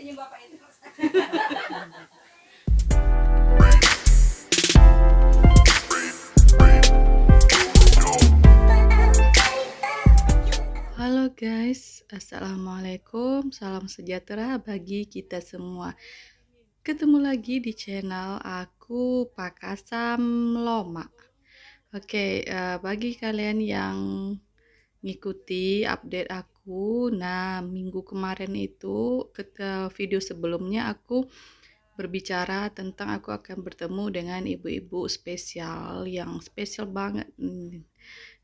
Ini bapak itu. Halo guys, assalamualaikum, salam sejahtera bagi kita semua. Ketemu lagi di channel aku Pakasam Loma. Oke, bagi kalian yang ngikuti update aku, nah minggu kemarin itu video sebelumnya aku berbicara tentang aku akan bertemu dengan ibu-ibu spesial yang spesial banget.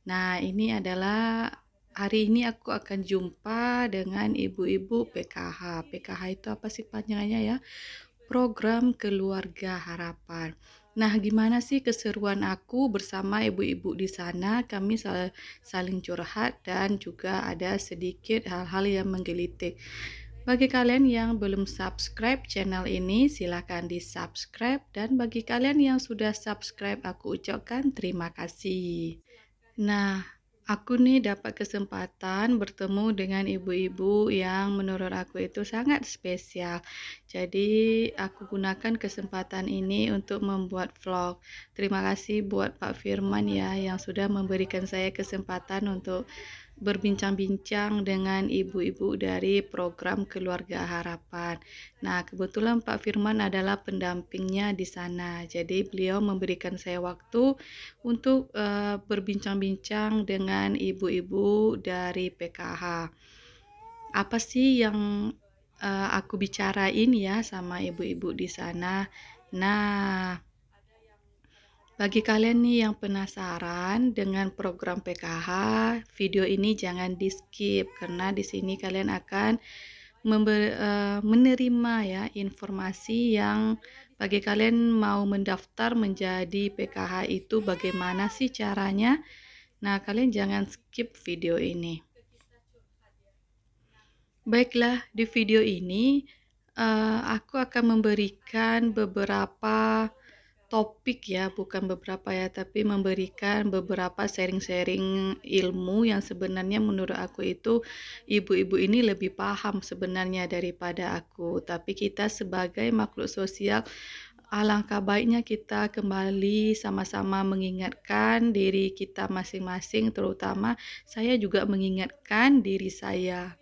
Nah, ini adalah hari ini aku akan jumpa dengan ibu-ibu PKH. PKH itu apa sih panjangnya ya? Program Keluarga Harapan. Nah, gimana sih keseruan aku bersama ibu-ibu di sana? Kami saling curhat dan juga ada sedikit hal-hal yang menggelitik. Bagi kalian yang belum subscribe channel ini, silahkan di-subscribe. Dan bagi kalian yang sudah subscribe, aku ucapkan terima kasih. Nah, aku nih dapat kesempatan bertemu dengan ibu-ibu yang menurut aku itu sangat spesial. Jadi, aku gunakan kesempatan ini untuk membuat vlog. Terima kasih buat Pak Firman ya yang sudah memberikan saya kesempatan untuk berbincang-bincang dengan ibu-ibu dari program Keluarga Harapan. Nah, kebetulan Pak Firman adalah pendampingnya di sana. Jadi, beliau memberikan saya waktu untuk berbincang-bincang dengan ibu-ibu dari PKH. Apa sih yang aku bicarain ya sama ibu-ibu di sana? Nah, bagi kalian nih yang penasaran dengan program PKH, video ini jangan di-skip karena di sini kalian akan menerima ya informasi yang bagi kalian mau mendaftar menjadi PKH itu bagaimana sih caranya. Nah, kalian jangan skip video ini. Baiklah, di video ini aku akan memberikan beberapa topik ya, bukan beberapa ya, tapi memberikan beberapa sharing-sharing ilmu yang sebenarnya menurut aku itu ibu-ibu ini lebih paham sebenarnya daripada aku. Tapi kita sebagai makhluk sosial, alangkah baiknya kita kembali sama-sama mengingatkan diri kita masing-masing, terutama saya juga mengingatkan diri saya.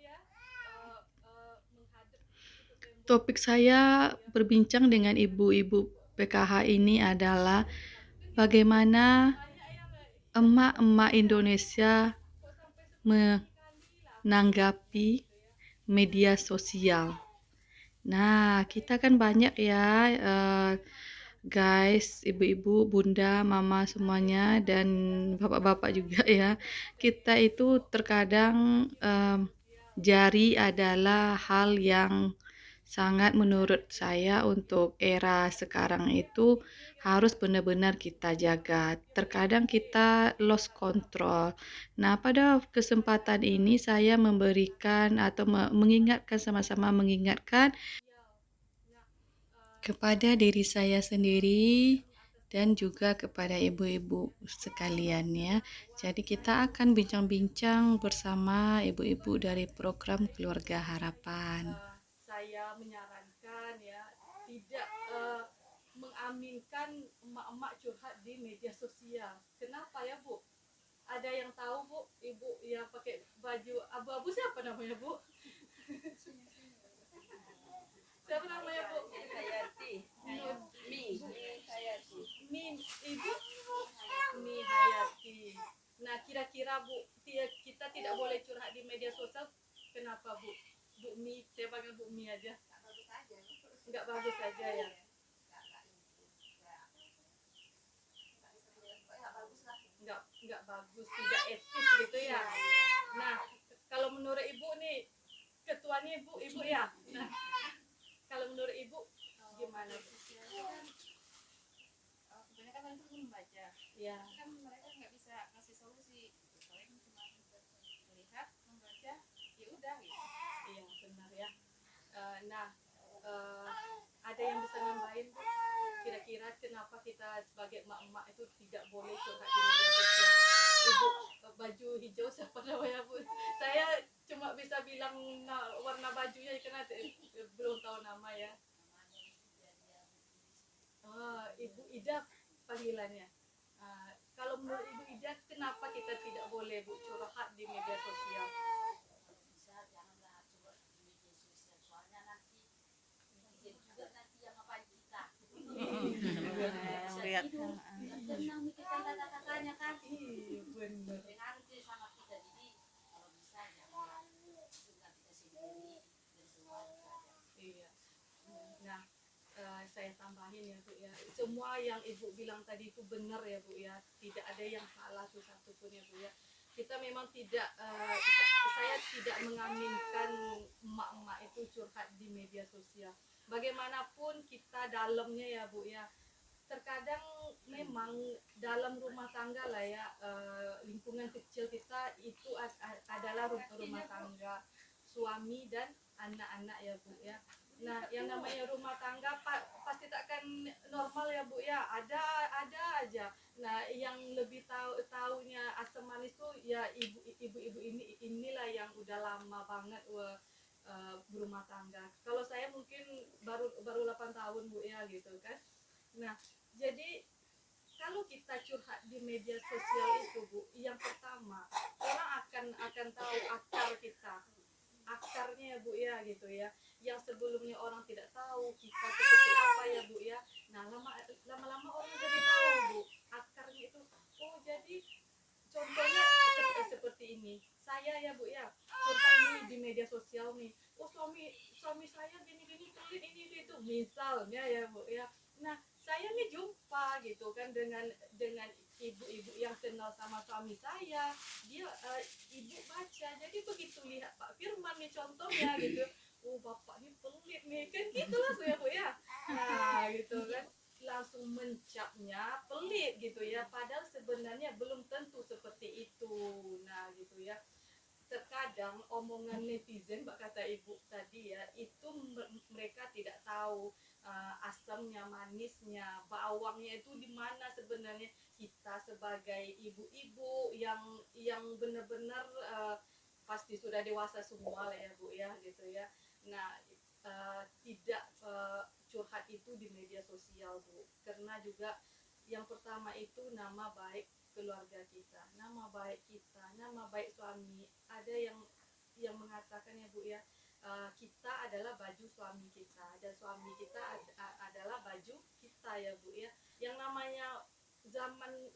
Topik saya berbincang dengan ibu-ibu PKH ini adalah bagaimana emak-emak Indonesia menanggapi media sosial. Nah, kita kan banyak ya, guys, ibu-ibu, bunda, mama semuanya, dan bapak-bapak juga ya. Kita itu terkadang jari adalah hal yang sangat menurut saya untuk era sekarang itu harus benar-benar kita jaga. Terkadang kita lost control. Nah, pada kesempatan ini saya memberikan atau mengingatkan, sama-sama mengingatkan kepada diri saya sendiri dan juga kepada ibu-ibu sekalian ya. Jadi kita akan bincang-bincang bersama ibu-ibu dari program Keluarga Harapan. Saya menyarankan ya tidak mengaminkan emak-emak curhat di media sosial. Kenapa ya, Bu? Ada yang tahu, Bu? Ibu yang pakai baju abu-abu siapa namanya, Bu? Siapa namanya, Bu? Hayati. Mi Hayati. Ibu Mi Hayati. Nah, kira-kira Bu, kita tidak boleh curhat di media sosial. Kenapa, Bu? Bu Mi, saya panggil Bu Mi aja. Nggak bagus aja ya. Nggak bagus, tidak etis gitu ya. Nah, kalau menurut Ibu nih, ketuanya Ibu ya. Nah, kalau menurut Ibu gimana? Kebanyakan orang itu membaca. Ya. Kan mereka nggak bisa ngasih solusi. Paling cuma melihat, membaca, ya udah gitu. Iya, benar ya. Nah, ada yang bisa nambahin, Bu? Kira-kira kenapa kita sebagai emak-emak itu tidak boleh curhat di media sosial? Ibu baju hijau siapa namanya, Bu? Saya cuma bisa bilang warna bajunya karena belum tahu nama ya? Ibu Ida panggilannya. Kalau menurut Ibu Ida, kenapa kita tidak boleh Bu curhat di media sosial? Kalau bisa janganlah coba di media sosial, soalnya nanti netizen juga nanti yang ngapain kita. Bisa Lihat. tidur, nggak tenang nih kita kata-katanya kan. Iya benar. Pengaruh deh sama kita, jadi kalau bisa janganlah dengan kita sendiri dan keluarga. Iya. Nah, saya tambahin ya Bu ya. Semua yang Ibu bilang tadi itu benar ya Bu ya. Tidak ada yang salah tuh satupun ya Bu ya. Kita memang tidak, saya tidak mengaminkan emak-emak itu curhat di media sosial. Bagaimanapun kita dalamnya ya Bu ya. Terkadang memang dalam rumah tangga lah ya, lingkungan kecil kita itu adalah rumah tangga, suami dan anak-anak ya Bu ya. Nah, yang namanya rumah tangga pasti takkan normal ya Bu ya. Ada aja. Nah, yang lebih taunya asam manis tuh ya ibu-ibu inilah yang udah lama banget berumah tangga. Kalau saya mungkin baru 8 tahun Bu ya gitu kan. Nah, jadi kalau kita curhat di media sosial itu Bu, yang pertama orang akan tahu akar kita, akarnya ya Bu ya gitu ya, yang sebelumnya orang tidak tahu kita seperti apa ya Bu ya. Nah, lama-lama orang jadi tahu Bu akarnya itu. Oh, jadi contohnya seperti ini, saya ya Bu ya curhat nih di media sosial nih. Oh, suami saya gini-gini pelit ini itu misalnya ya Bu ya. Nah, saya nih jumpa gitu kan dengan ibu-ibu yang kenal sama suami saya. Dia ibu baca, jadi begitu lihat Pak Firman nih contohnya gitu, oh bapak nih pelit nih kan gitu langsung ya Bu ya. Nah gitu kan, langsung mencapnya pelit gitu ya, padahal sebenarnya belum tentu seperti itu. Nah gitu ya, terkadang omongan netizen, Mbak kata Ibu tadi ya, itu mereka tidak tahu asamnya, manisnya, bawangnya itu di mana sebenarnya. Kita sebagai ibu-ibu yang benar-benar pasti sudah dewasa semua lah ya Bu ya gitu ya. Nah, tidak curhat itu di media sosial Bu, karena juga yang pertama itu nama baik keluarga kita, nama baik kita, nama baik suami. Ada yang mengatakan ya Bu ya, kita adalah baju suami kita dan suami kita adalah baju kita ya Bu ya. Yang namanya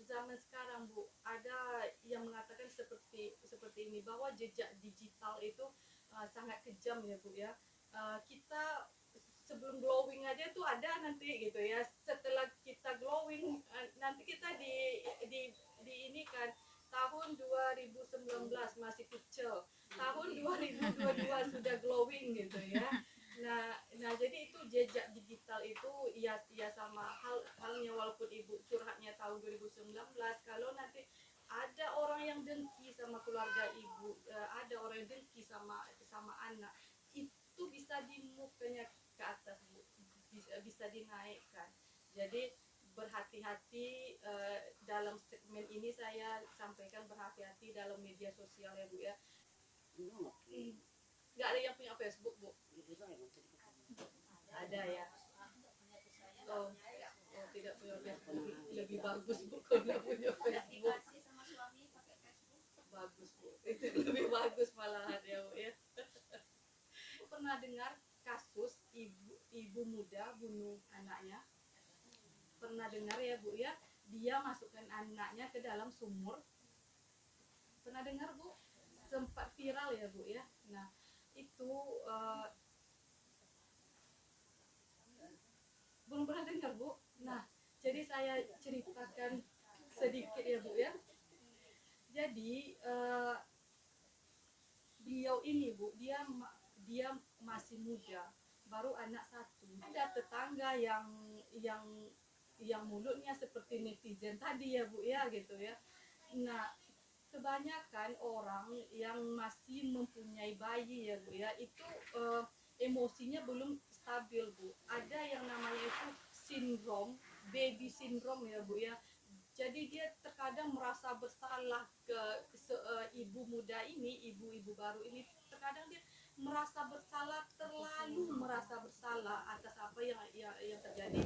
zaman sekarang Bu, ada yang mengatakan seperti ini, bahwa jejak digital itu sangat kejam ya Bu ya. Kita sebelum glowing aja tuh ada nanti gitu ya, setelah kita glowing nanti kita di ini kan tahun 2019 masih kecil, tahun 2022 sudah glowing gitu ya. Nah jadi itu jejak digital itu ya sama halnya, walaupun Ibu curhatnya tahun 2019, kalau nanti ada orang yang dengki sama keluarga Ibu, ada orang yang dengki sama anak, itu bisa di mukanya ke atas Bu, bisa dinaikkan. Jadi berhati-hati dalam segmen ini, saya sampaikan berhati-hati dalam media sosial ya Bu ya. Nggak ada yang punya Facebook Bu? Ada ya. Oh tidak punya Facebook, lebih bagus Bu kalau nggak punya Facebook. Bagus Bu, itu lebih bagus malahan ya Bu ya. Pernah dengar kasus ibu muda bunuh anaknya? Pernah dengar ya Bu ya, dia masukkan anaknya ke dalam sumur. Pernah dengar Bu? Sempat viral ya Bu ya. Nah itu belum pernah dengar Bu. Nah jadi saya ceritakan sedikit ya Bu ya. Jadi beliau ini Bu, dia masih muda, baru anak satu. Ada tetangga yang mulutnya seperti netizen tadi ya Bu ya gitu ya. Nah kebanyakan orang yang masih mempunyai bayi ya Bu ya, itu emosinya belum stabil Bu. Ada yang namanya itu sindrom, baby syndrome ya Bu ya. Jadi dia terkadang merasa bersalah ke ibu muda ini, ibu-ibu baru ini, terkadang dia merasa bersalah, terlalu merasa bersalah atas apa yang terjadi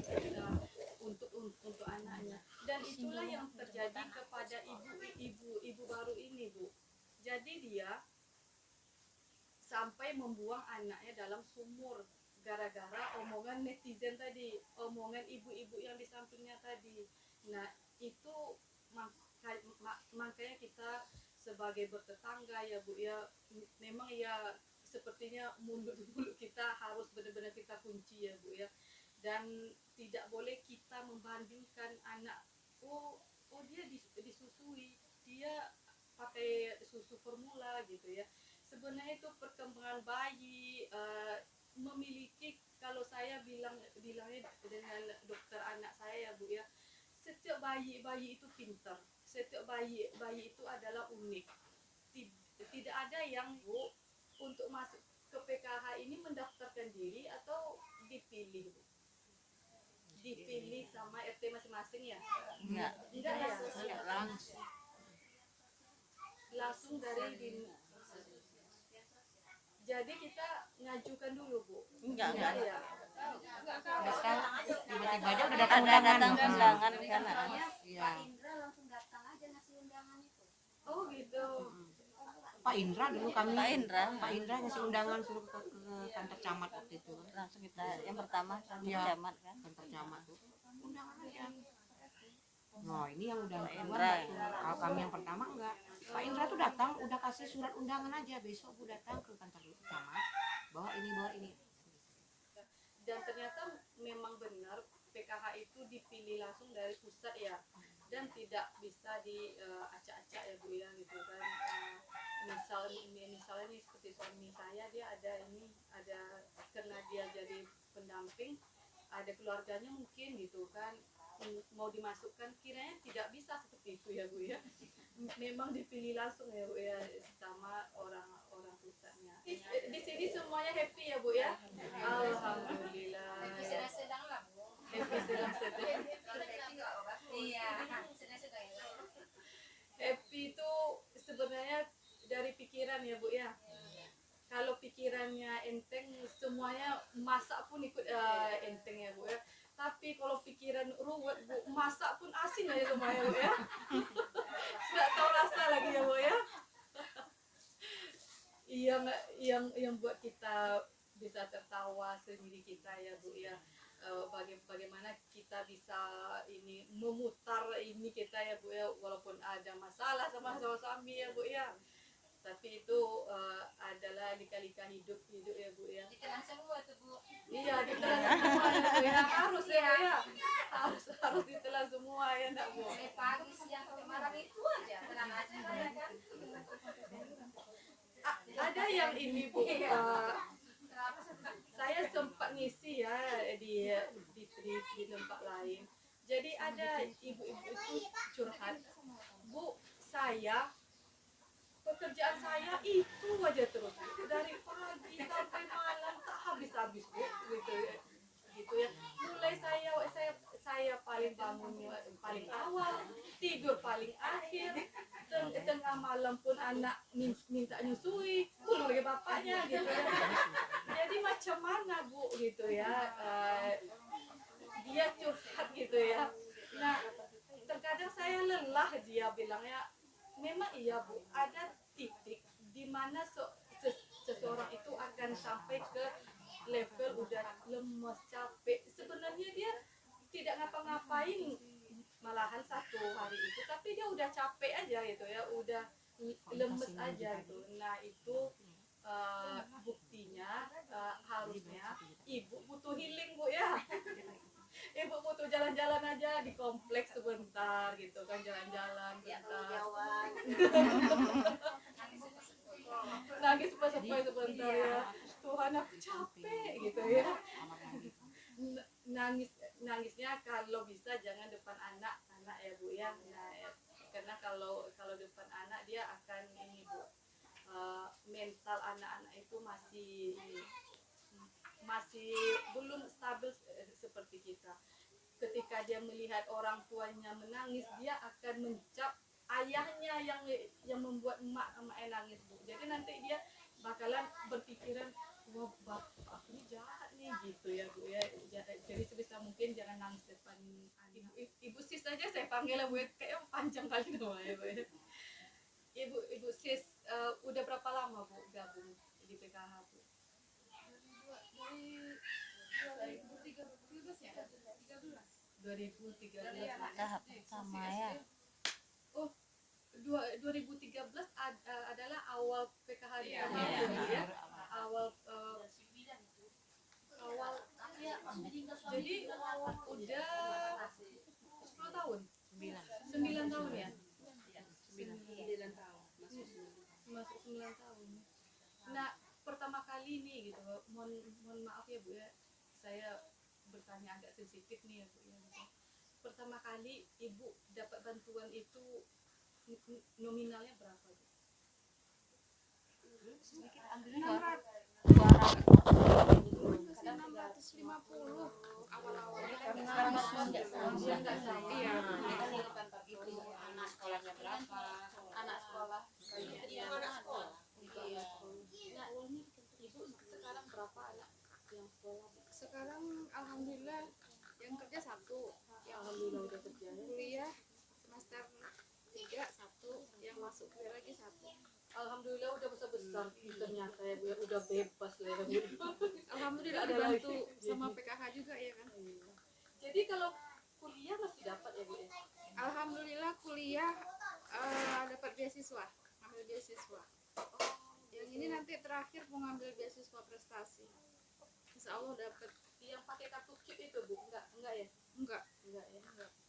untuk anaknya. Dan itulah yang terjadi kepada ibu baru ini, Bu. Jadi dia sampai membuang anaknya dalam sumur gara-gara omongan netizen tadi, omongan ibu-ibu yang di sampingnya tadi. Nah, itu makanya kita sebagai bertetangga ya Bu ya, memang ya sepertinya mulut kita harus benar-benar kita kunci ya Bu ya. Dan tidak boleh kita membandingkan anak, dia disusui, dia pakai susu formula gitu ya. Sebenarnya itu perkembangan bayi memiliki, kalau saya bilangnya dengan dokter anak saya ya Bu ya, setiap bayi itu pintar, setiap bayi itu adalah unik. Tidak ada yang Bu untuk masuk ke PKH ini mendaftarkan diri atau dipilih Bu, dipilih sama RT masing-masing ya? Enggak ya, langsung dari jadi kita ngajukan dulu Bu? Enggak ya. Tiba-tiba aja udah datang undangan karena Pak Indra langsung datang aja ngasih undangan itu. Oh gitu. Pak Indra dulu kami Pak Indra ngasih undangan suruh ke kantor camat waktu itu. Langsung kita yang pertama kantor camat kan. Kantor camat tuh. Undangan aja. Nah, ini yang udah kedua. Kalau kami yang pertama enggak. Pak Indra tuh datang udah kasih surat undangan aja, besok Bu datang ke kantor camat bawa ini. Dan ternyata memang benar PKH itu dipilih langsung dari pusat ya, dan tidak bisa diacak-acak ya Bu ya gitu kan. Misalnya nih seperti suami saya, dia ada karena dia jadi pendamping, ada keluarganya mungkin gitu kan, mau dimasukkan, kiranya tidak bisa seperti itu ya Bu ya. Memang dipilih langsung ya Bu ya sama orang pusatnya. Di sini semuanya happy ya Bu ya. Alhamdulillah. Sedang-sedang lah Bu. Happy sedang-sedang. Iya, sedang-sedang. Happy itu sebenarnya dari pikiran ya Bu ya. Kalau pikirannya enteng, semuanya masak pun ikut enteng ya Bu ya. Tapi kalau pikiran ruwet Bu, masak pun asin aja semuanya Bu ya. Nggak tahu rasa lagi ya Bu ya. Yang buat kita bisa tertawa sendiri kita ya Bu ya. Bagaimana kita bisa ini memutar ini kita ya Bu ya, walaupun ada masalah sama suami ya Bu ya. Tapi itu adalah lika-lika hidup ya Bu ya. Ditelan semua tuh Bu. Iya, ditelan semua ya Bu ya. Harus ya Bu ya. Harus ditelan semua ya enggak Bu. Dari pagi siang sampai malam itu aja, tenang aja saya kan. Ada yang ini Bu, saya sempat ngisi ya di tempat lain. Jadi ada ibu-ibu itu curhat, Bu, pekerjaan saya itu aja terus Bu. Dari pagi sampai malam tak habis-habis Bu, gitu ya. Mulai saya paling bangun paling awal, tidur paling akhir, tengah malam pun anak minta nyusui, belum lagi bapaknya gitu ya. Jadi macam mana Bu gitu ya, dia curhat gitu ya. Nah, terkadang saya lelah, dia bilangnya memang iya Bu, ada titik di mana seseorang itu akan sampai ke level udah lemes, capek. Sebenarnya dia tidak ngapa-ngapain malahan satu hari itu, tapi dia udah capek aja gitu ya, udah lemes aja gitu. Nah itu buktinya harusnya ibu butuh healing Bu ya. Ibu butuh jalan-jalan aja di kompleks sebentar gitu kan, jalan-jalan bentar. Nangis sepoi sebentar ya. Tuhan aku capek gitu ya. Nangisnya kalau bisa jangan depan anak ya Bu ya. Nah, karena kalau depan anak dia akan ini Bu, mental anak-anak itu masih belum stabil seperti kita. Ketika dia melihat orang tuanya menangis, dia akan mencap ayahnya yang membuat emak nangis Bu. Jadi nanti dia bakalan berpikiran, wah bapak aku ini jahat nih gitu ya Bu ya. Jadi sebisa mungkin jangan nangis depan ibu sis aja saya panggil lah Bu ya, kayak panjang kali namanya Bu ya. Ibu sis udah berapa lama Bu gabung di PKH Bu? Dari 2013 ya? 2013 Tahap pertama ya. Oh 2013 adalah awal PKH di Iya, PKH iya. Bu ya. Awal jadi udah 10 tahun 9 tahun ya 9 tahun masuk 9 tahun. Nah pertama kali nih gitu mohon maaf ya Bu ya, saya bertanya agak sensitif nih ya Bu ya gitu. Pertama kali ibu dapat bantuan itu nominalnya berapa Bu? Sedikit ambilnya 650 awal-awal iya itu anak sekolahnya berapa, anak sekolah iya anak sekolah iya. Nah, ibu sekarang berapa anak yang sekolah? Sekarang alhamdulillah yang kerja 1, yang Alhamdulillah udah kerja ya. kuliah semester 3 1, yang masuk kuliah lagi 1. Alhamdulillah udah besar ternyata ya Bu ya, udah bebas lah ya Bu. Alhamdulillah Ada dibantu lagi. sama PKH juga ya kan. Jadi kalau kuliah masih dapat ya Bu ya? Alhamdulillah kuliah dapat beasiswa, ambil beasiswa. Yang ini nanti terakhir mau ngambil beasiswa prestasi. Insya Allah dapat. Yang pakai kartu KIP itu Bu? Enggak ya? Enggak. Enggak ya? Enggak ya.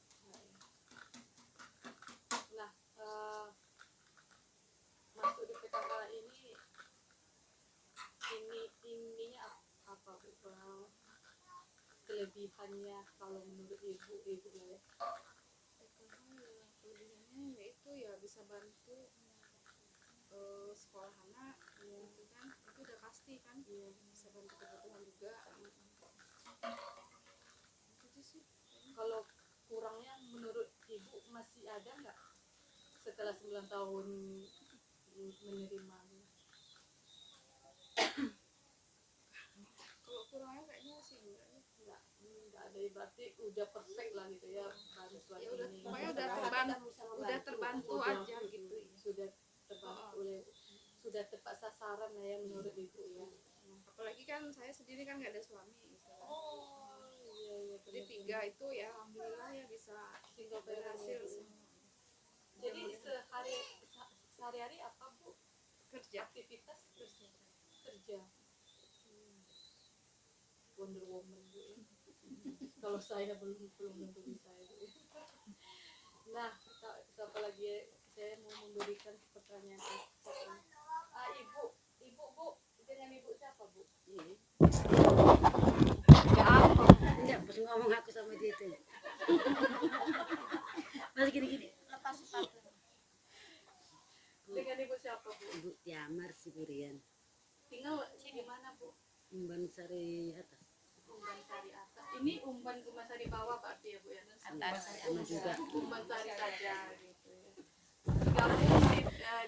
Nah, masuk di PKH ininya apa Bu? Kelebihannya kalau menurut ibu ya? Kelebihannya yaitu ya bisa bantu sekolah anak, ya itu kan itu udah pasti kan, bisa bantu kebutuhan juga. Itu sih. Kalau kurangnya menurut ibu masih ada nggak setelah 9 tahun menerima? Kalau kurangnya kayaknya sih Nggak ada, berarti udah perfect lah gitu ya bantuan ya udah ini. pokoknya udah terbantu aja gitu ya. Sudah terbantu sudah tepat sasaran lah ya menurut ibu ya. Apalagi kan saya sendiri kan nggak ada suami misalnya. Iya Jadi 3 itu ya alhamdulillah ya bisa single berhasil berhasil. semua. Jadi sehari-hari apa Bu? Kerja. Aktivitas kerja. Wonder Woman Bu ya. Kalau saya belum tentu bisa ya Bu ya. Nah, siapa lagi ya? Saya mau memberikan pertanyaan ibu Bu, dengan ibu siapa Bu? enggak pas ngomong aku sama dia itu masih gini-gini Lepas sepatu. Dengan ibu siapa Bu? Ibu Tiamar Siburian Tinggal di mana Bu? Umban Sari atas Umban Sari atas. Ini Umban Sari bawah berarti ya Bu ya? Atas. sama juga Umban Sari saja gitu ya. Gabung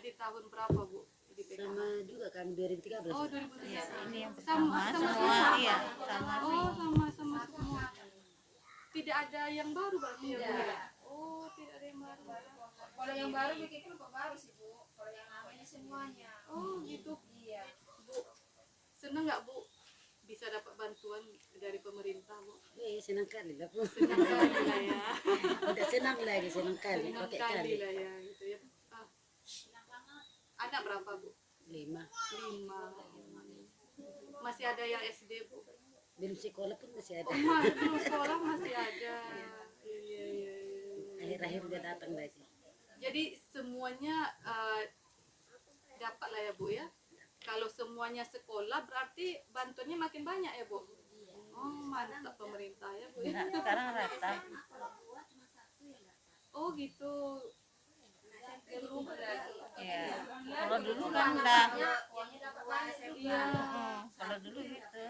di tahun berapa Bu? Di PKH? sama juga kan 2013 Oh 2013. Iya, ini yang Sama pertama semua. semua. Iya, sama Oh sih. sama semua. Tidak ada yang baru berarti ya Bu ya? Oh tidak ada yang baru. Kalau yang baru bikin kelompok baru sih Bu. Kalau yang lama ini semuanya. Oh gitu. Iya. Bu, seneng nggak Bu bisa dapat bantuan dari pemerintah Bu? senang kali lah Bu Senang kali lah ya. udah senang lagi senang kali Senang pakai kali kali lah ya gitu ya. Anak berapa Bu? 5 5. Masih ada yang SD Bu? belum sekolah pun masih ada Belum sekolah masih ada. Iya. akhir-akhir dia datang lagi Jadi semuanya dapat lah ya Bu ya. Kalau semuanya sekolah berarti bantuannya makin banyak ya Bu. Oh mantap pemerintah ya Bu. Nah, sekarang rata. Oh gitu. Iya. Kalau dulu kan enggak. Uangnya dapat banyak. Iya. Kalau dulu gitu.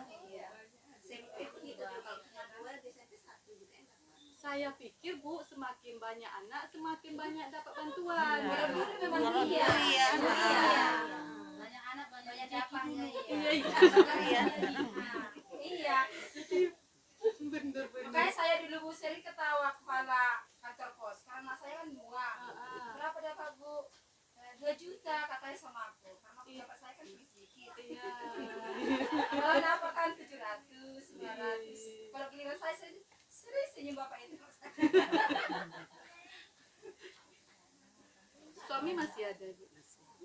Saya pikir Bu semakin banyak anak semakin banyak dapat bantuan. Iya. Kalau dulu memang Kalau dulu iya. iya. Banyak anak banyak dapatnya. Iya, iya. Iya. Bener. Makanya saya dulu Bu sering ketawa kepala kantor pos karena saya kan muak. Berapa dapat Bu? 2 juta katanya sama aku. Karena dapat saya kan sedikit. Iya. Kalau dapat kan 700, 900. Kalau giliran saya sering senyum bapak itu. Suami masih ada, Bu?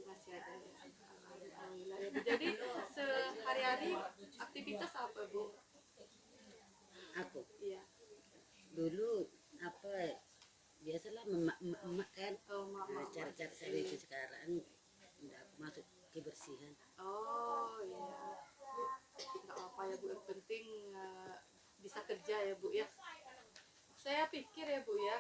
Masih ada ya. Alhamdulillah ya, Bu. Jadi sehari-hari aktivitas apa, Bu? Aku Iya. dulu apa biasalah emak kan. Oh, mama. Cara-cara saya itu sekarang udah aku masuk kebersihan. Oh, iya. Nggak apa ya, Bu. Yang penting bisa kerja ya, Bu ya. Saya pikir ya, Bu ya.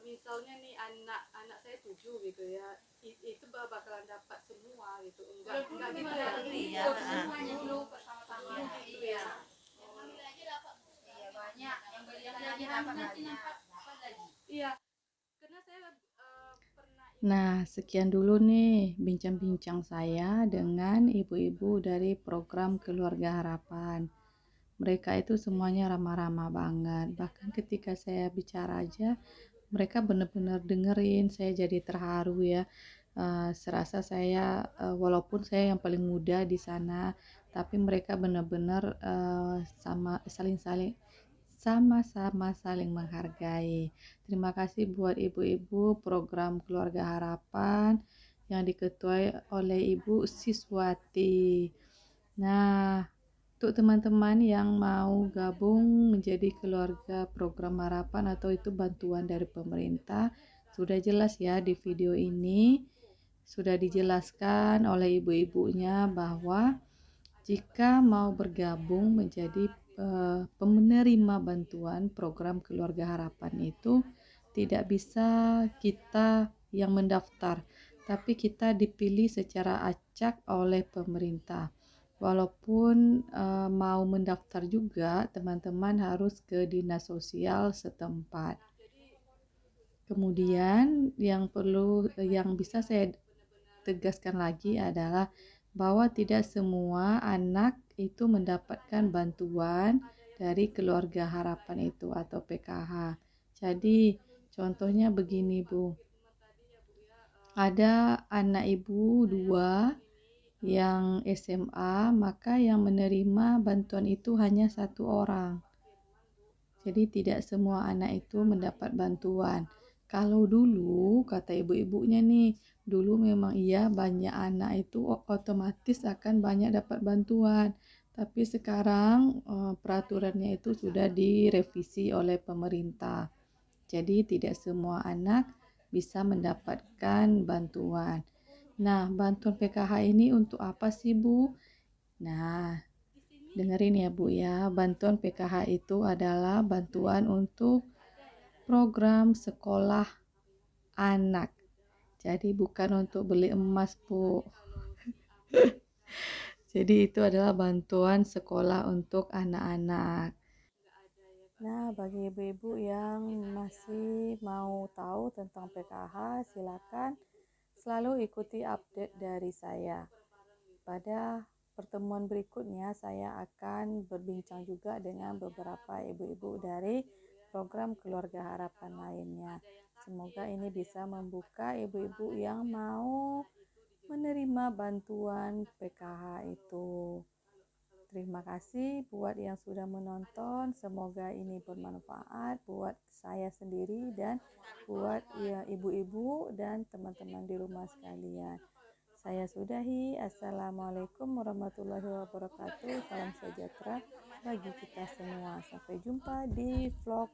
Misalnya nih anak saya 7 gitu ya, itu bakalan dapat semua gitu, enggak gitu ya. Iya, semuanya dulu bersama-sama. Gitu ya. Iya banyak yang beli yang lagi dapat banyak. Iya, karena saya pernah. Nah, sekian dulu nih bincang-bincang saya dengan ibu-ibu dari program Keluarga Harapan. Mereka itu semuanya ramah-ramah banget. Bahkan ketika saya bicara aja, mereka benar-benar dengerin. Saya jadi terharu ya. Serasa saya walaupun saya yang paling muda di sana, tapi mereka benar-benar sama-sama saling menghargai. Terima kasih buat ibu-ibu program Keluarga Harapan yang diketuai oleh Ibu Siswati. Nah, untuk teman-teman yang mau gabung menjadi keluarga program harapan atau itu bantuan dari pemerintah, sudah jelas ya di video ini, sudah dijelaskan oleh ibu-ibunya bahwa jika mau bergabung menjadi penerima bantuan program keluarga harapan itu tidak bisa kita yang mendaftar, tapi kita dipilih secara acak oleh pemerintah. Walaupun mau mendaftar juga, teman-teman harus ke dinas sosial setempat. Kemudian yang bisa saya tegaskan lagi adalah bahwa tidak semua anak itu mendapatkan bantuan dari keluarga harapan itu atau PKH. Jadi contohnya begini, Bu. Ada anak ibu 2 yang SMA, maka yang menerima bantuan itu hanya 1 orang. Jadi tidak semua anak itu mendapat bantuan. Kalau dulu kata ibu-ibunya nih, dulu memang iya banyak anak itu otomatis akan banyak dapat bantuan. Tapi sekarang peraturannya itu sudah direvisi oleh pemerintah. Jadi tidak semua anak bisa mendapatkan bantuan. Nah, bantuan PKH ini untuk apa sih, Bu? Nah, dengerin ya, Bu ya. Bantuan PKH itu adalah bantuan untuk program sekolah anak. Jadi bukan untuk beli emas, Bu. Jadi itu adalah bantuan sekolah untuk anak-anak. Nah, bagi ibu-ibu yang masih mau tahu tentang PKH, silakan selalu ikuti update dari saya. Pada pertemuan berikutnya, saya akan berbincang juga dengan beberapa ibu-ibu dari program Keluarga Harapan lainnya. Semoga ini bisa membuka ibu-ibu yang mau menerima bantuan PKH itu. Terima kasih buat yang sudah menonton. Semoga ini bermanfaat buat saya sendiri dan buat ibu-ibu dan teman-teman di rumah sekalian. Saya sudahi. Assalamualaikum warahmatullahi wabarakatuh. Salam sejahtera bagi kita semua. Sampai jumpa di vlog